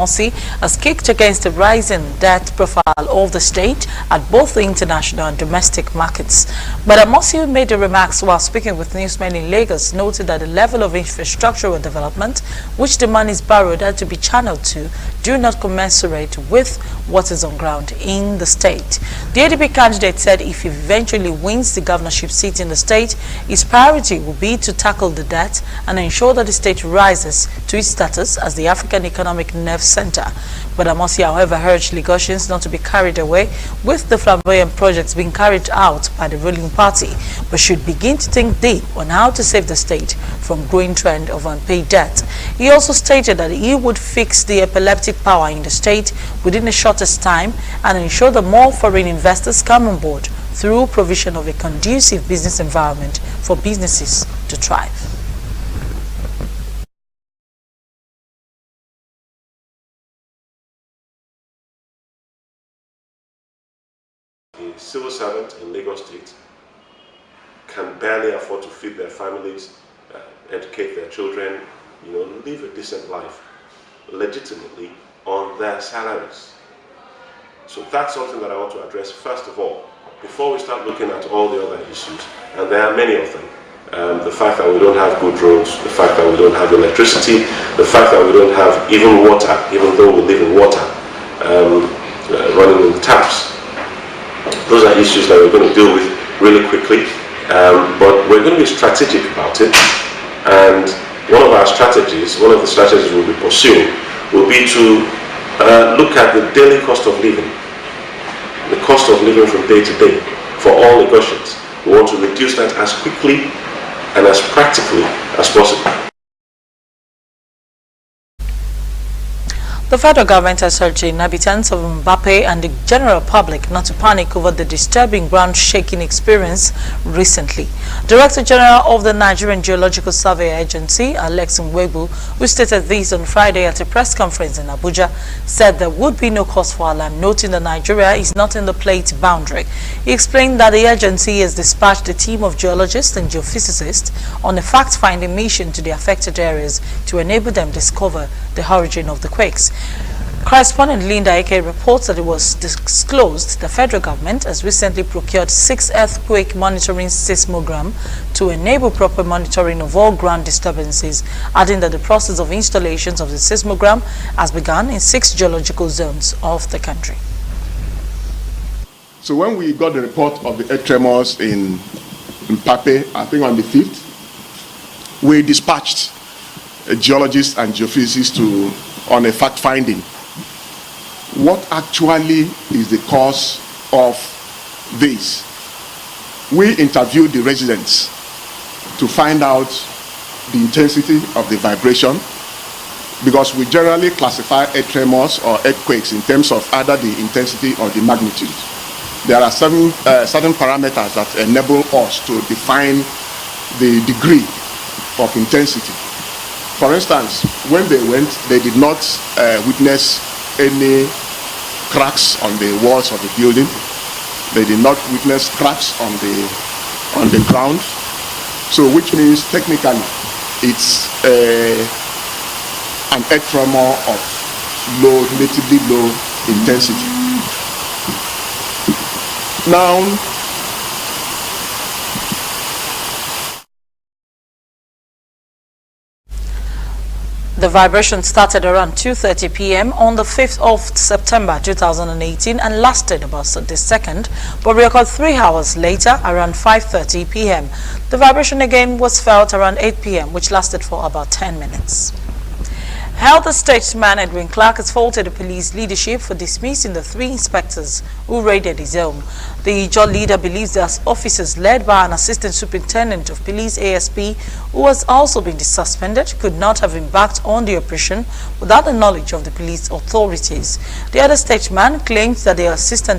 Bamosi has kicked against the rising debt profile of the state at both the international and domestic markets. But Bamosi made the remarks while speaking with newsmen in Lagos, noted that the level of infrastructural development which the money is borrowed had to be channeled to do not commensurate with what is on ground in the state. The ADP candidate said if he eventually wins the governorship seat in the state, his priority will be to tackle the debt and ensure that the state rises to its status as the African Economic Nerve Center. But Bamosi, however, urged Lagosians not to be carried away with the flamboyant projects being carried out by the ruling party, but should begin to think deep on how to save the state from growing trend of unpaid debt. He also stated that he would fix the epileptic power in the state within the shortest time and ensure that more foreign investors come on board through provision of a conducive business environment for businesses to thrive. A civil servant in Lagos State can barely afford to feed their families, educate their children, live a decent life legitimately on their salaries. So that's something that I want to address first of all, before we start looking at all the other issues, and there are many of them. The fact that we don't have good roads, the fact that we don't have electricity, the fact that we don't have even water, even though we live in water, running in taps. Those are issues that we're going to deal with really quickly, but we're going to be strategic about it. And one of the strategies we'll be pursuing will be to look at the daily cost of living, the cost of living from day to day for all Lagosians. We want to reduce that as quickly and as practically as possible. The federal government has urged inhabitants of Mbappe and the general public not to panic over the disturbing ground-shaking experience recently. Director General of the Nigerian Geological Survey Agency, Alex Nwegbu, who stated this on Friday at a press conference in Abuja, said there would be no cause for alarm, noting that Nigeria is not in the plate boundary. He explained that the agency has dispatched a team of geologists and geophysicists on a fact-finding mission to the affected areas to enable them discover the origin of the quakes. Correspondent Linda Eke reports that it was disclosed the federal government has recently procured 6 earthquake monitoring seismogram to enable proper monitoring of all ground disturbances, adding that the process of installations of the seismogram has begun in 6 geological zones of the country. So when we got the report of the earth tremors in Mbappe, I think on the 5th, we dispatched geologists and geophysicists on a fact-finding. What actually is the cause of this? We interviewed the residents to find out the intensity of the vibration, because we generally classify earth tremors or earthquakes in terms of either the intensity or the magnitude. There are certain parameters that enable us to define the degree of intensity. For instance, when they went, they did not witness any cracks on the walls of the building. They did not witness cracks on the ground. So, which means technically, it's an earth tremor of relatively low intensity. Now, the vibration started around 2:30 p.m. on the 5th of September 2018 and lasted about the 2nd, but recorded 3 hours later around 5:30 p.m. The vibration again was felt around 8 p.m., which lasted for about 10 minutes. Health statesman Edwin Clark has faulted the police leadership for dismissing the 3 inspectors who raided his home. The Ijaw leader believes that officers led by an assistant superintendent of police ASP, who has also been suspended, could not have embarked on the operation without the knowledge of the police authorities. The other statesman claims that the assistant